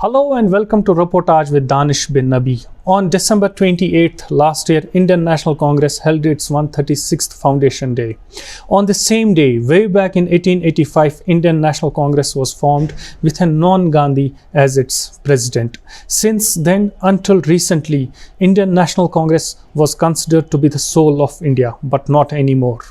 Hello and welcome to Reportage with Danish bin Nabi. On December 28th last year, Indian National Congress held its 136th Foundation Day. On the same day, way back in 1885, Indian National Congress was formed with a non-Gandhi as its president. Since then, until recently, Indian National Congress was considered to be the soul of India, but not anymore.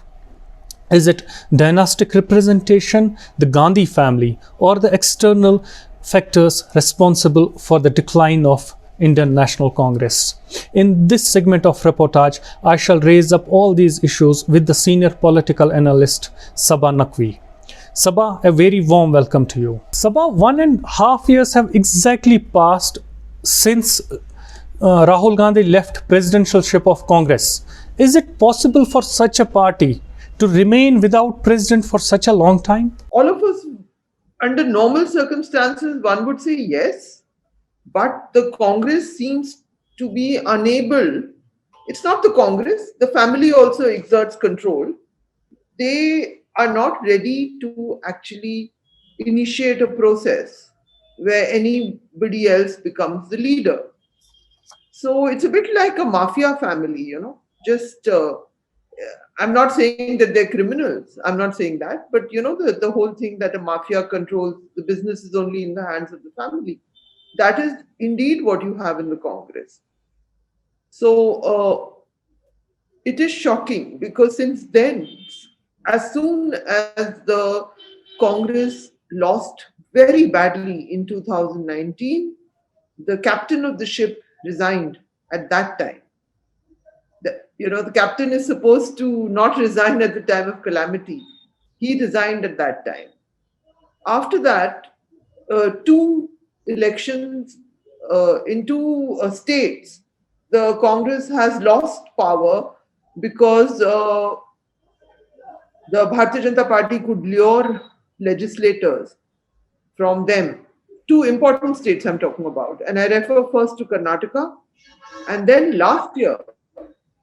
Is it dynastic representation, the Gandhi family, or the external factors responsible for the decline of Indian National Congress? In this segment of Reportage, I shall raise up all these issues with the senior political analyst Saba Naqvi. Saba, a very warm welcome to you. Saba, 1.5 years have exactly passed since Rahul Gandhi left presidentialship of Congress. Is it possible for such a party to remain without president for such a long time? All of us, under normal circumstances, one would say yes, but the Congress seems to be unable. It's not the Congress, the family also exerts control. They are not ready to actually initiate a process where anybody else becomes the leader. So it's a bit like a mafia family, just I'm not saying that they're criminals. I'm not saying that. But, the whole thing that a mafia controls the business is only in the hands of the family. That is indeed what you have in the Congress. So it is shocking because since then, as soon as the Congress lost very badly in 2019, the captain of the ship resigned at that time. The captain is supposed to not resign at the time of calamity. He resigned at that time. After that, two elections in two states, the Congress has lost power because the Bharatiya Janata Party could lure legislators from them. Two important states I'm talking about. And I refer first to Karnataka. And then last year,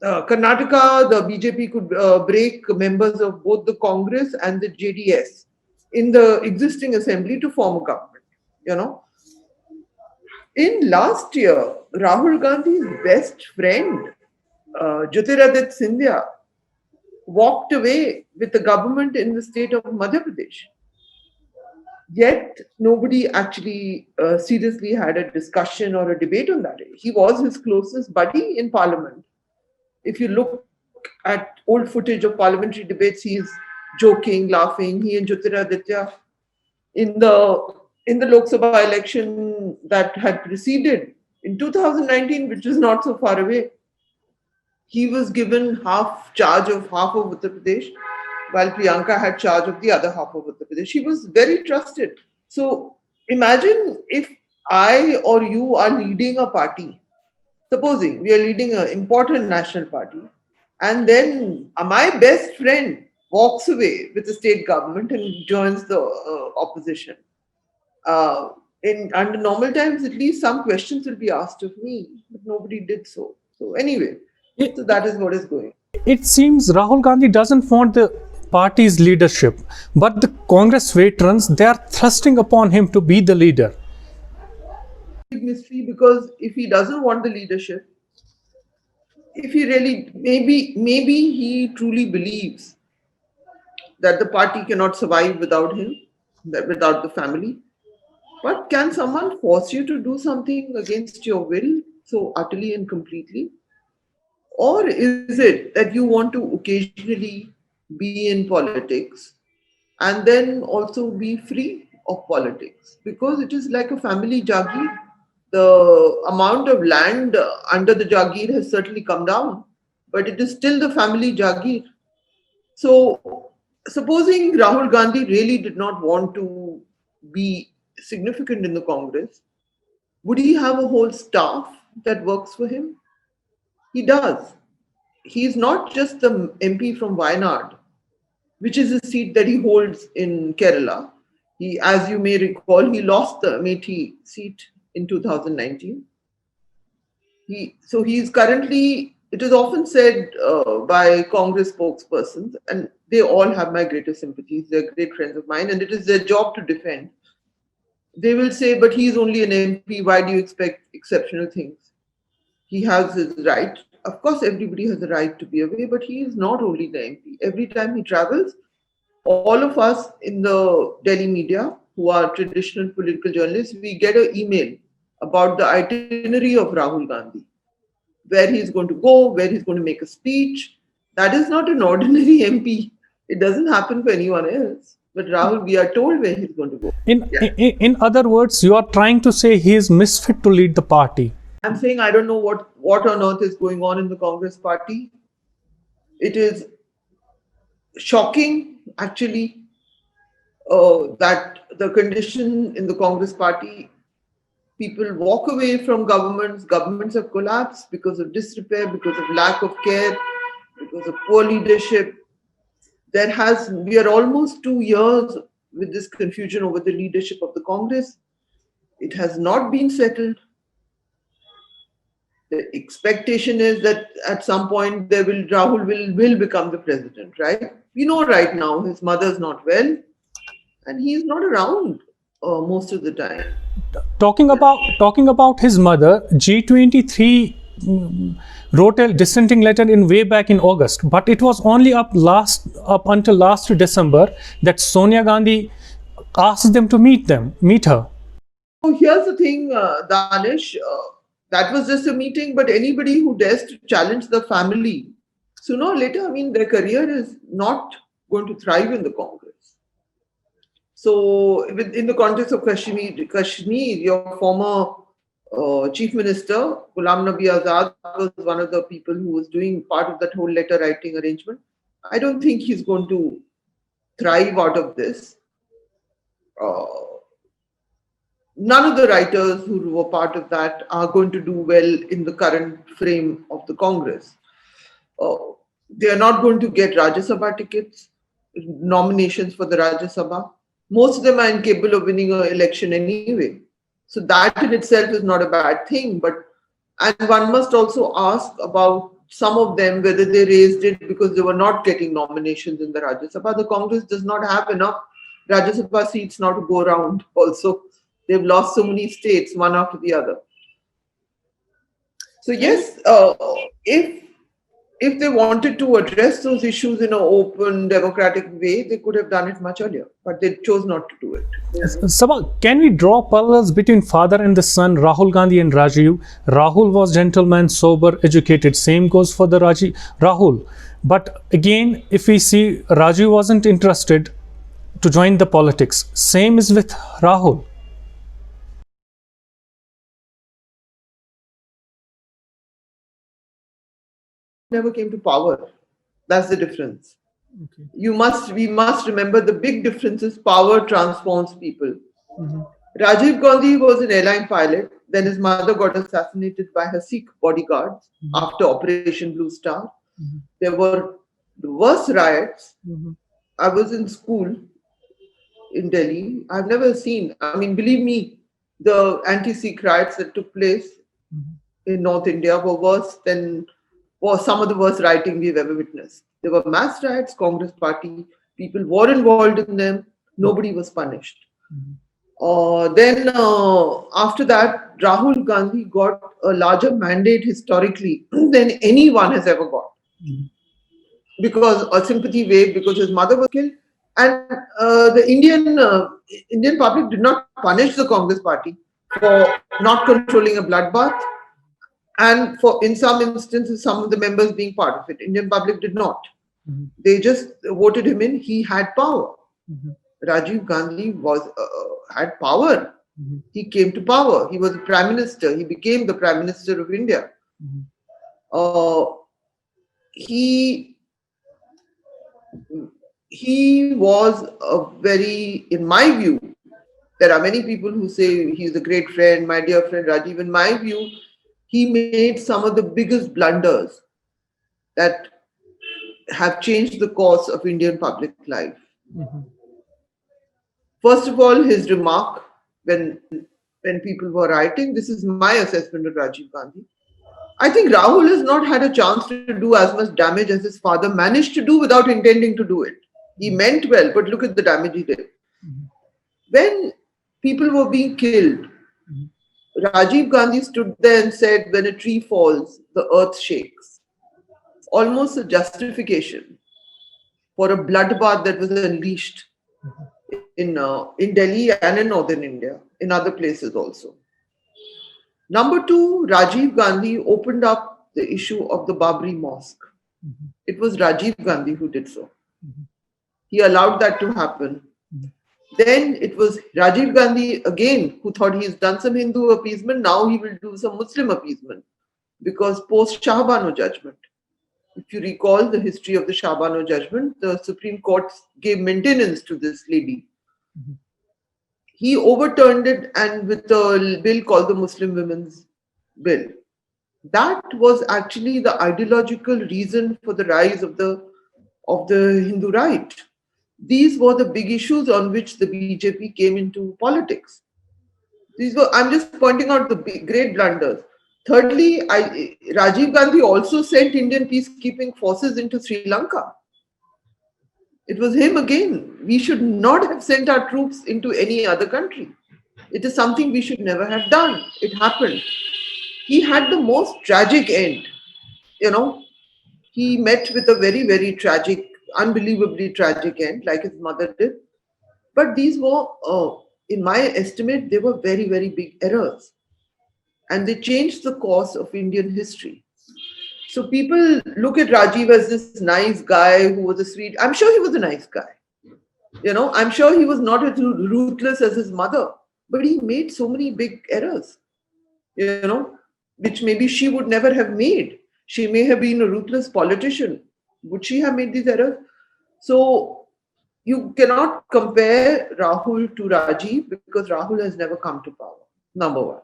Karnataka, the BJP could break members of both the Congress and the JDS in the existing assembly to form a government. In last year, Rahul Gandhi's best friend, Jyotiraditya Scindia, walked away with the government in the state of Madhya Pradesh. Yet, nobody actually seriously had a discussion or a debate on that. He was his closest buddy in parliament. If you look at old footage of parliamentary debates, he's joking, laughing. He and Jyotiraditya in the Lok Sabha election that had preceded in 2019, which is not so far away, he was given charge of half of Uttar Pradesh, while Priyanka had charge of the other half of Uttar Pradesh. He was very trusted. So imagine if I or you are leading a party. Supposing we are leading an important national party, and then my best friend walks away with the state government and joins the opposition. Under normal times, at least some questions will be asked of me, but nobody did so. So anyway, so that is what is going. It seems Rahul Gandhi doesn't want the party's leadership, but the Congress veterans, they are thrusting upon him to be the leader. Mystery, because if he doesn't want the leadership, if he really maybe he truly believes that the party cannot survive without him, without the family. But can someone force you to do something against your will so utterly and completely? Or is it that you want to occasionally be in politics and then also be free of politics? Because it is like a family jagir. The amount of land under the Jagir has certainly come down, but it is still the family Jagir. So, supposing Rahul Gandhi really did not want to be significant in the Congress, would he have a whole staff that works for him? He does. He's not just the MP from Wayanad, which is a seat that he holds in Kerala. As you may recall, he lost the Amethi seat in 2019. He's currently, it is often said by Congress spokespersons, and they all have my greatest sympathies, they're great friends of mine, and it is their job to defend. They will say, but he's only an MP. Why do you expect exceptional things? He has his right. Of course, everybody has a right to be away, but he is not only the MP. Every time he travels, all of us in the Delhi media, who are traditional political journalists, we get an email about the itinerary of Rahul Gandhi, where he's going to go, where he's going to make a speech. That is not an ordinary MP. It doesn't happen for anyone else. But Rahul, we are told where he's going to go. In other words, you are trying to say he is misfit to lead the party. I'm saying I don't know what on earth is going on in the Congress party. It is shocking, actually, that the condition in the Congress party, people walk away from governments. Governments have collapsed because of disrepair, because of lack of care, because of poor leadership. We are almost 2 years with this confusion over the leadership of the Congress. It has not been settled. The expectation is that at some point Rahul will become the president, right? We know right now his mother's not well and he's not around most of the time. Talking about his mother, G23 wrote a dissenting letter in way back in August, but it was only up until last December that Sonia Gandhi asked them to meet her. So here's the thing, Danish. That was just a meeting, but anybody who dares to challenge the family, sooner or later, I mean, their career is not going to thrive in the Congress. So, in the context of Kashmir, your former Chief Minister, Ghulam Nabi Azad, was one of the people who was doing part of that whole letter writing arrangement. I don't think he's going to thrive out of this. None of the writers who were part of that are going to do well in the current frame of the Congress. They are not going to get Rajya Sabha tickets, nominations for the Rajya Sabha. Most of them are incapable of winning an election anyway. So that in itself is not a bad thing. And one must also ask about some of them, whether they raised it because they were not getting nominations in the Rajya Sabha. The Congress does not have enough Rajya Sabha seats now to go around also. They've lost so many states, one after the other. So yes, if they wanted to address those issues in an open, democratic way, they could have done it much earlier, but they chose not to do it. Saba, can we draw parallels between father and the son, Rahul Gandhi and Rajiv? Rahul was gentleman, sober, educated. Same goes for the Rahul. But again, if we see Rajiv wasn't interested to join the politics, same is with Rahul. Never came to power. That's the difference. Okay. We must remember the big difference is power transforms people. Mm-hmm. Rajiv Gandhi was an airline pilot. Then his mother got assassinated by her Sikh bodyguards after Operation Blue Star. Mm-hmm. There were the worst riots. Mm-hmm. I was in school in Delhi. I've never seen, I mean, believe me, the anti-Sikh riots that took place in North India were worse than some of the worst rioting we've ever witnessed. There were mass riots, Congress party, people were involved in them, nobody was punished. Then after that, Rahul Gandhi got a larger mandate historically than anyone has ever got. Because a sympathy wave, because his mother was killed. And the Indian public did not punish the Congress party for not controlling a bloodbath. And in some instances, some of the members being part of it. Indian public did not. They just voted him in. He had power. Rajiv Gandhi had power. He came to power. He was prime minister. He became the prime minister of India. He was in my view, there are many people who say he's a great friend, my dear friend Rajiv. In my view, he made some of the biggest blunders that have changed the course of Indian public life. First of all, his remark when people were rioting, this is my assessment of Rajiv Gandhi. I think Rahul has not had a chance to do as much damage as his father managed to do without intending to do it. He meant well, but look at the damage he did. When people were being killed. Rajiv Gandhi stood there and said, when a tree falls, the earth shakes. Almost a justification for a bloodbath that was unleashed in Delhi and in northern India, in other places also. Number two, Rajiv Gandhi opened up the issue of the Babri Mosque. It was Rajiv Gandhi who did so. He allowed that to happen. Then it was Rajiv Gandhi again who thought he's done some Hindu appeasement. Now he will do some Muslim appeasement because post Shah Bano judgment. If you recall the history of the Shah Bano judgment, the Supreme Court gave maintenance to this lady. He overturned it and with a bill called the Muslim Women's Bill. That was actually the ideological reason for the rise of the Hindu right. These were the big issues on which the BJP came into politics. I'm just pointing out the great blunders. Thirdly, Rajiv Gandhi also sent Indian peacekeeping forces into Sri Lanka. It was him again. We should not have sent our troops into any other country. It is something we should never have done. It happened. He had the most tragic end. He met with a very, very tragic, unbelievably tragic end, like his mother did. But these were, in my estimate, they were very, very big errors. And they changed the course of Indian history. So people look at Rajiv as this nice guy who was a sweet. I'm sure he was a nice guy. I'm sure he was not as ruthless as his mother. But he made so many big errors, which maybe she would never have made. She may have been a ruthless politician. Would she have made these errors? So you cannot compare Rahul to Rajiv because Rahul has never come to power, number one.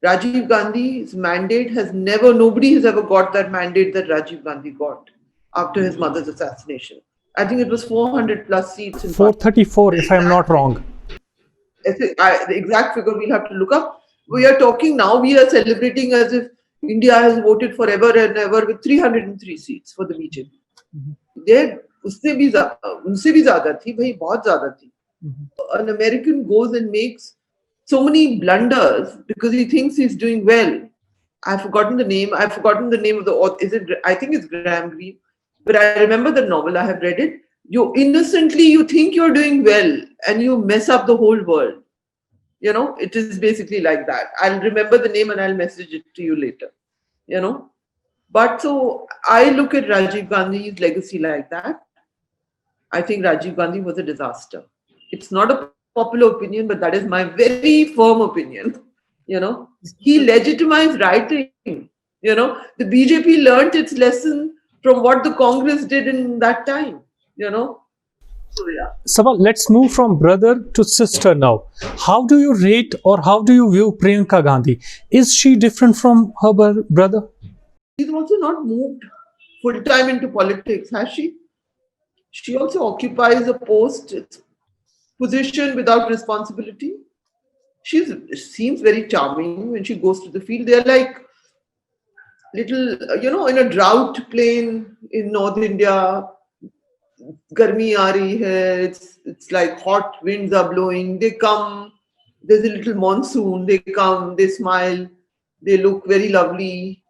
Rajiv Gandhi's mandate nobody has ever got that mandate that Rajiv Gandhi got after his mother's assassination. I think it was 400 plus seats. 434, if I'm not wrong. The exact figure we'll have to look up. We are talking now, we are celebrating as if India has voted forever and ever with 303 seats for the BJP. उससे भी ज़्यादा थी भाई, बहुत ज़्यादा थी. An American goes and makes so many blunders because he thinks he's doing well. I've forgotten the name of the author. I think it's Graham Greene, but I remember the novel. I have read it. You think you're doing well and you mess up the whole world. It is basically like that. I'll remember the name and I'll message it to you later. But so I look at Rajiv Gandhi's legacy like that. I think Rajiv Gandhi was a disaster. It's not a popular opinion, but that is my very firm opinion. He legitimized rioting. The BJP learnt its lesson from what the Congress did in that time. So yeah. Saba, let's move from brother to sister now. How do you rate or how do you view Priyanka Gandhi? Is she different from her brother? She's also not moved full-time into politics, has she? She also occupies a position without responsibility. She seems very charming when she goes to the field. They're like little, in a drought plain in North India. Garmi aa rahi hai, it's like hot winds are blowing. They come, there's a little monsoon. They come, they smile, they look very lovely,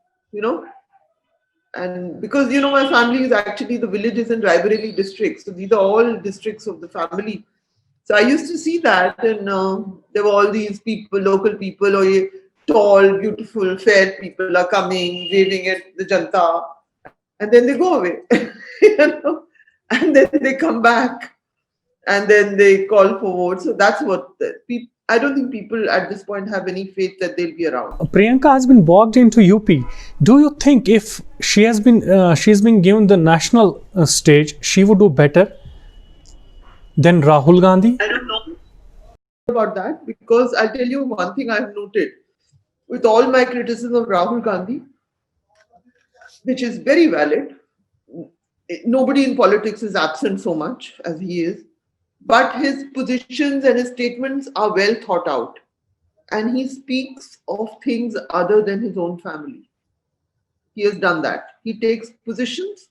And because, my family is actually, the village is in Raebareli district. So these are all districts of the family. So I used to see that and there were all these people, local people, or tall, beautiful, fair people are coming, waving at the Janta. And then they go away, and then they come back and then they call for votes. So that's what I don't think people at this point have any faith that they'll be around. Priyanka has been walked into UP. Do you think if she's been given the national stage, she would do better than Rahul Gandhi? I don't know about that because I'll tell you one thing I've noted. With all my criticism of Rahul Gandhi, which is very valid, nobody in politics is absent so much as he is. But his positions and his statements are well thought out. And he speaks of things other than his own family. He has done that. He takes positions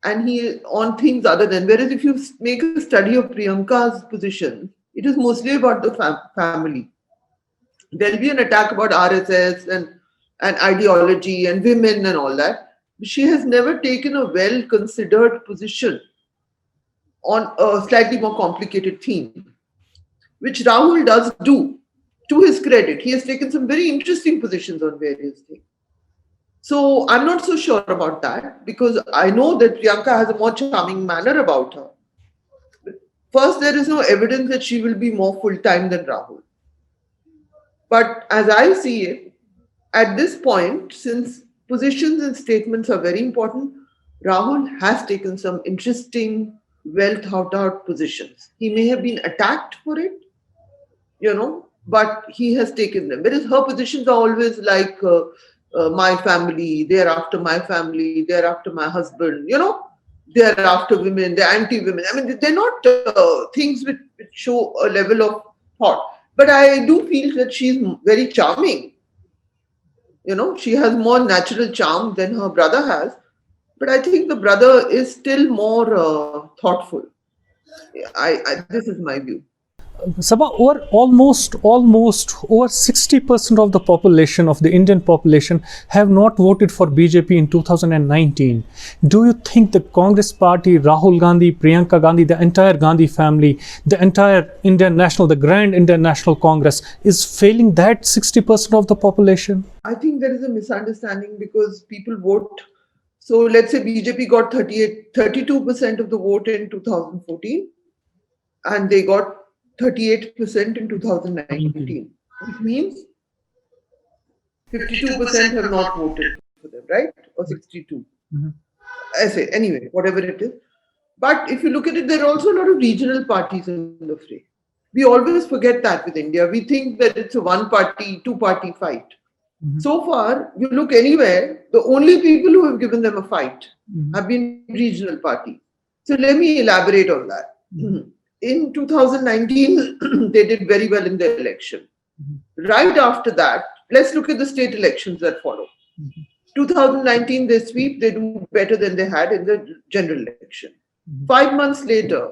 and he on things other than. Whereas if you make a study of Priyanka's position, It is mostly about the family. There'll be an attack about RSS and ideology and women and all that. She has never taken a well considered position on a slightly more complicated theme, which Rahul does do. To his credit, he has taken some very interesting positions on various things. So I'm not so sure about that because I know that Priyanka has a more charming manner about her. First, there is no evidence that she will be more full time than Rahul. But as I see it, at this point, since positions and statements are very important, Rahul has taken some interesting, well thought out positions. He may have been attacked for it, but he has taken them. Whereas her positions are always like my family, they're after my family, they're after my husband, they're after women, they're anti women. I mean, they're not things which show a level of thought. But I do feel that she's very charming. She has more natural charm than her brother has. But I think the brother is still more thoughtful. This is my view. Saba, almost over 60% of the population, of the Indian population, have not voted for BJP in 2019. Do you think the Congress party, Rahul Gandhi, Priyanka Gandhi, the entire Gandhi family, the entire the Grand Indian National Congress is failing that 60% of the population? I think there is a misunderstanding because people vote. So let's say BJP got 32% of the vote in 2014 and they got 38% in 2019, which means 52% have not voted for them, right? Or 62. I say, anyway, whatever it is. But if you look at it, there are also a lot of regional parties in the fray. We always forget that with India. We think that it's a one party, two party fight. So far, you look anywhere, the only people who have given them a fight have been regional parties. So let me elaborate on that. In 2019, they did very well in the election. Right after that, let's look at the state elections that follow. 2019, they sweep, they do better than they had in the general election. 5 months later,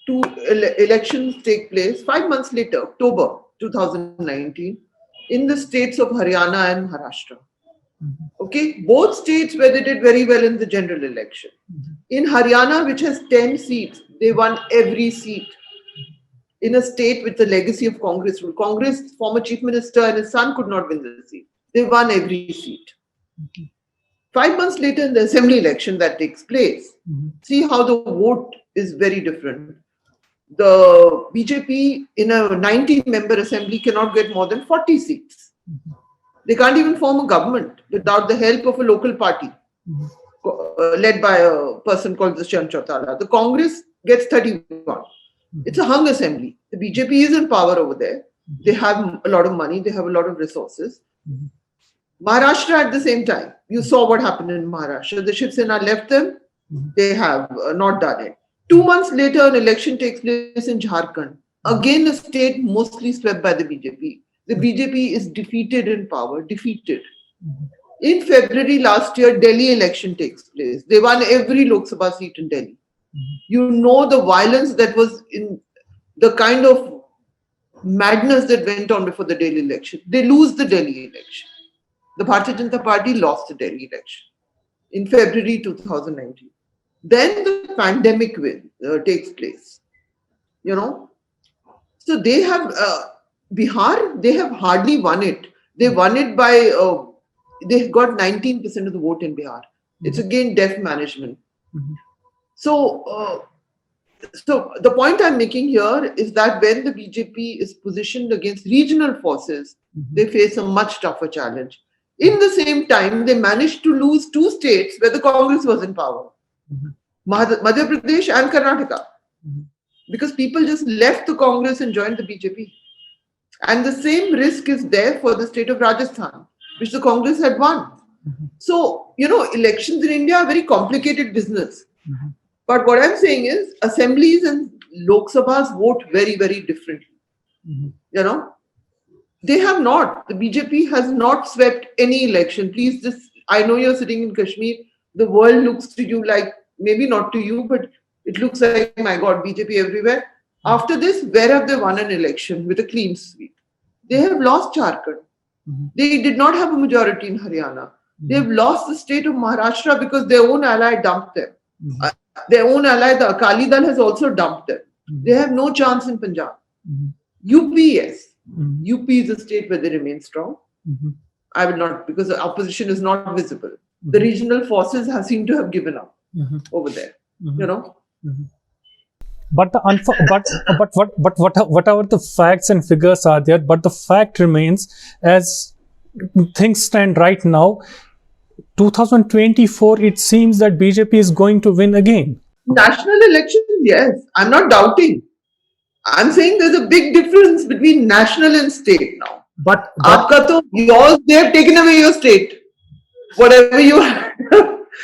two elections take place. 5 months later, October 2019, in the states of Haryana and Maharashtra. Okay, both states where they did very well in the general election. In Haryana, which has 10 seats, they won every seat. In a state with the legacy of Congress rule. Congress, former chief minister and his son could not win the seat. They won every seat. 5 months later in the assembly election that takes place, see how the vote is very different. The BJP in a 90-member assembly cannot get more than 40 seats. They can't even form a government without the help of a local party led by a person called Dushyant Chautala. The Congress gets 31. It's a hung assembly. The BJP is in power over there. They have a lot of money. They have a lot of resources. Maharashtra at the same time. You saw what happened in Maharashtra. The Shiv Sena left them. They have not done it. 2 months later, an election takes place in Jharkhand. Again, a state mostly swept by the BJP. The BJP is defeated in power. Defeated. In February last year, Delhi election takes place. They won every Lok Sabha seat in Delhi. You know the violence that was in the kind of madness that went on before the Delhi election. They lose the Delhi election. The Bharatiya Janata Party lost the Delhi election in February 2019. Then the pandemic takes place. So they have Bihar. They have hardly won it. They won it by they got 19% of the vote in Bihar. It's again deaf management. So the point I'm making here is that when the BJP is positioned against regional forces, they face a much tougher challenge. In the same time, they managed to lose 2 states where the Congress was in power, Madhya Pradesh and Karnataka, because people just left the Congress and joined the BJP. And the same risk is there for the state of Rajasthan, which the Congress had won. So, elections in India are very complicated business. But what I'm saying is assemblies and Lok Sabhas vote very, very differently. They have not. The BJP has not swept any election. Please, I know you're sitting in Kashmir. The world looks to you like, maybe not to you, but it looks like, my God, BJP everywhere. After this, where have they won an election with a clean sweep? They have lost Jharkhand. They did not have a majority in Haryana. They have lost the state of Maharashtra because their own ally dumped them. Their own ally, the Akali Dal, has also dumped them. They have no chance in Punjab. UP, yes. UP is a state where they remain strong. I will not, because the opposition is not visible. The regional forces seem to have given up over there. You know. But whatever the facts and figures are there, but the fact remains, as things stand right now, 2024, it seems that BJP is going to win again. National elections, yes. I'm not doubting. I'm saying there's a big difference between national and state now. But yours, they have taken away your state. Whatever you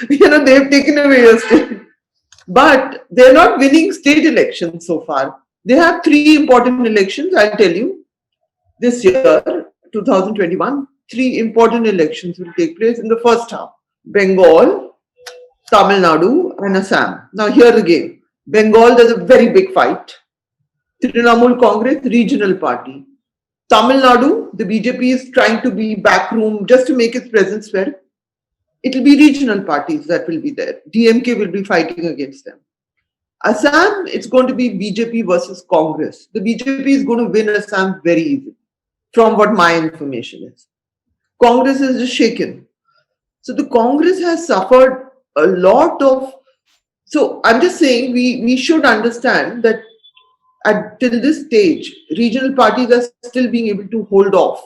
they have taken away your state. But they're not winning state elections so far. They have 3 important elections, I'll tell you. This year, 2021, 3 important elections will take place in the first half. Bengal, Tamil Nadu and Assam. Now here again, Bengal, there's a very big fight. Trinamool Congress, regional party. Tamil Nadu, the BJP is trying to be backroom just to make its presence felt. It will be regional parties that will be there. DMK will be fighting against them. Assam, it's going to be BJP versus Congress. The BJP is going to win Assam very easily, from what my information is. Congress is just shaken. So the Congress has suffered a lot of... So I'm just saying we should understand that till this stage, regional parties are still being able to hold off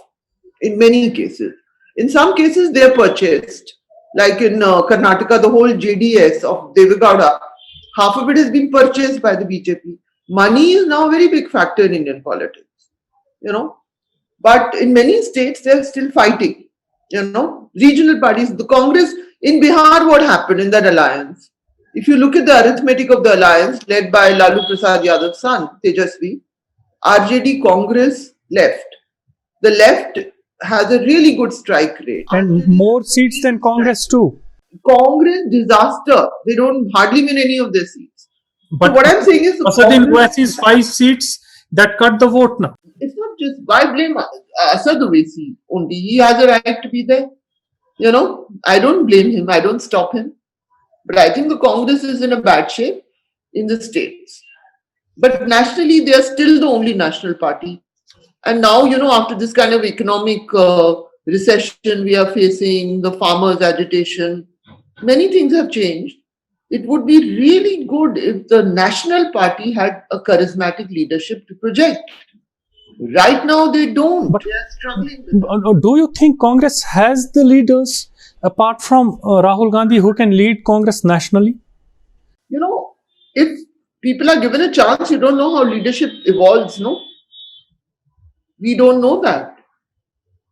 in many cases. In some cases, they are purchased. Like in Karnataka, the whole JDS of Devegowda, half of it has been purchased by the BJP. Money is now a very big factor in Indian politics, you know. But in many states, they are still fighting, you know. Regional parties, the Congress, in Bihar, what happened in that alliance? If you look at the arithmetic of the alliance led by Lalu Prasad Yadav's son, Tejasvi, RJD, Congress, left. The left has a really good strike rate. And more seats than Congress too. Congress, disaster. They don't hardly win any of their seats. But so what I'm saying is... Asad Owaisis 5 seats that cut the vote now. It's not just, why blame Asad Owaisi only? He has a right to be there. You know, I don't blame him. I don't stop him. But I think the Congress is in a bad shape in the states. But nationally, they are still the only national party. And now, you know, after this kind of economic recession we are facing, the farmers' agitation, many things have changed. It would be really good if the national party had a charismatic leadership to project. Right now, they don't. But they are struggling with it. Do you think Congress has the leaders, apart from Rahul Gandhi, who can lead Congress nationally? You know, if people are given a chance, you don't know how leadership evolves, no? We don't know that.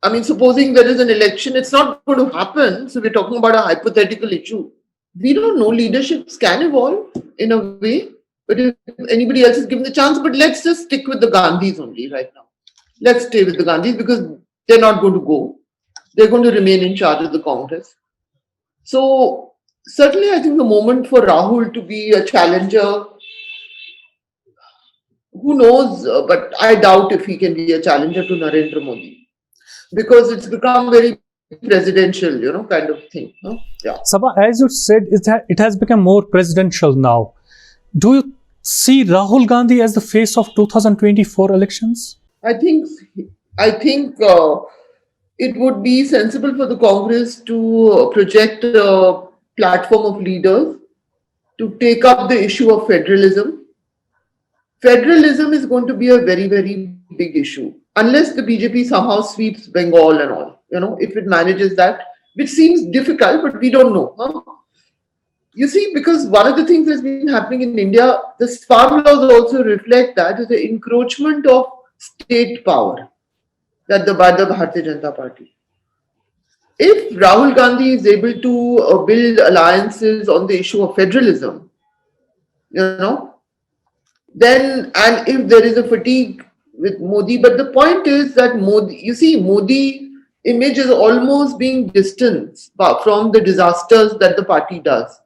I mean, supposing there is an election, it's not going to happen. So we're talking about a hypothetical issue. We don't know. Leaderships can evolve in a way, but if anybody else is given the chance, but let's just stick with the Gandhis only right now. Let's stay with the Gandhis because they're not going to go. They're going to remain in charge of the Congress. So certainly I think the moment for Rahul to be a challenger, who knows, but I doubt if he can be a challenger to Narendra Modi because it's become very presidential, you know, kind of thing. Huh? Yeah. Saba, as you said, it has become more presidential now. Do you see Rahul Gandhi as the face of 2024 elections? I think it would be sensible for the Congress to project a platform of leaders to take up the issue of federalism. Federalism is going to be a very, very big issue unless the BJP somehow sweeps Bengal and all. You know, if it manages that, which seems difficult, but we don't know. Huh? You see, because one of the things that's been happening in India, the farm laws also reflect that is the encroachment of state power that by the Bharatiya Janata Party. If Rahul Gandhi is able to build alliances on the issue of federalism, you know, then, and if there is a fatigue with Modi, but the point is that Modi, you see, Modi image is almost being distanced from the disasters that the party does.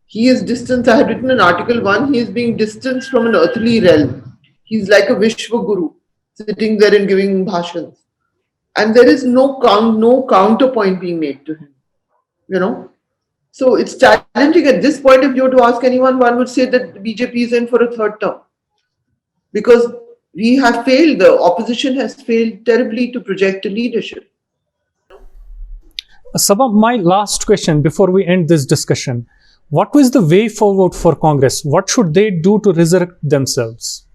He is distanced. I had written an article one, he is being distanced from an earthly realm. He's like a Vishwa Guru, sitting there and giving bhashans. And there is no counterpoint being made to him. So it's challenging at this point. If you were to ask anyone, one would say that the BJP is in for a third term, because we have failed. The opposition has failed terribly to project a leadership. Saba, my last question before we end this discussion. What is the way forward for Congress? What should they do to resurrect themselves?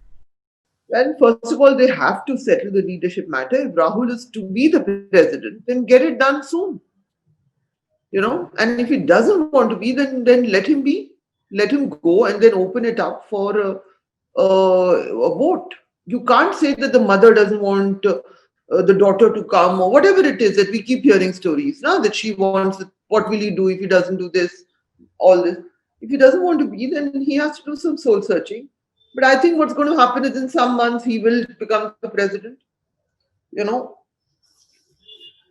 Well, first of all, they have to settle the leadership matter. If Rahul is to be the president, then get it done soon. And if he doesn't want to be, then let him be. Let him go and then open it up for a vote. You can't say that the mother doesn't want the daughter to come, or whatever it is that we keep hearing stories now, that she wants, what will he do if he doesn't do this, all this. If he doesn't want to be, then he has to do some soul searching. But I think what's going to happen is in some months he will become the president,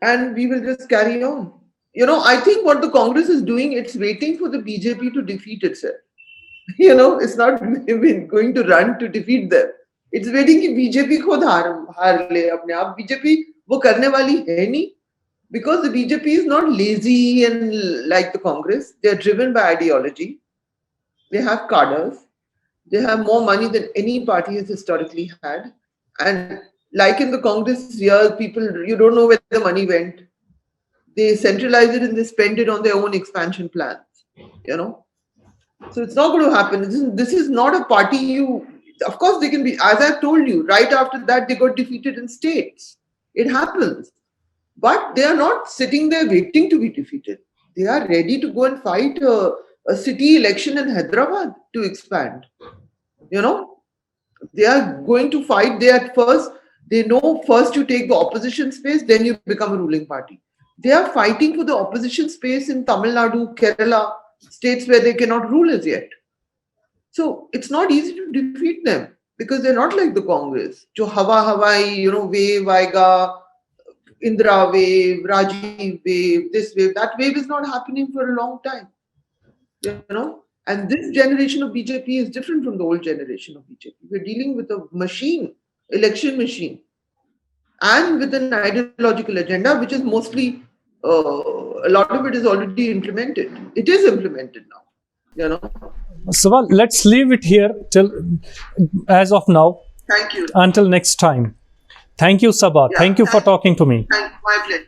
and we will just carry on. I think what the Congress is doing, it's waiting for the BJP to defeat itself. It's not going to run to defeat them. It's waiting कि BJP खुद हार ले अपने आप. BJP वो करने वाली है नहीं, because the BJP is not lazy and like the Congress. They are driven by ideology. They have cadres. They have more money than any party has historically had. And like in the Congress years, people, you don't know where the money went. They centralize it and they spend it on their own expansion plans, So it's not going to happen. This is not a party of course they can be, as I've told you, right after that they got defeated in states. It happens. But they are not sitting there waiting to be defeated. They are ready to go and fight a city election in Hyderabad to expand. They are going to fight. They know first you take the opposition space, then you become a ruling party. They are fighting for the opposition space in Tamil Nadu, Kerala, states where they cannot rule as yet. So it's not easy to defeat them, because they're not like the Congress. Jo Hawai, wave, Vaiga, Indira wave, Rajiv wave, this wave, that wave is not happening for a long time. And this generation of BJP is different from the old generation of BJP. We're dealing with a machine, election machine, and with an ideological agenda, which is mostly, a lot of it is already implemented. It is implemented now, So let's leave it here till as of now. Thank you. Until next time. Thank you, Saba. Yeah, thank you for talking to me. My pleasure.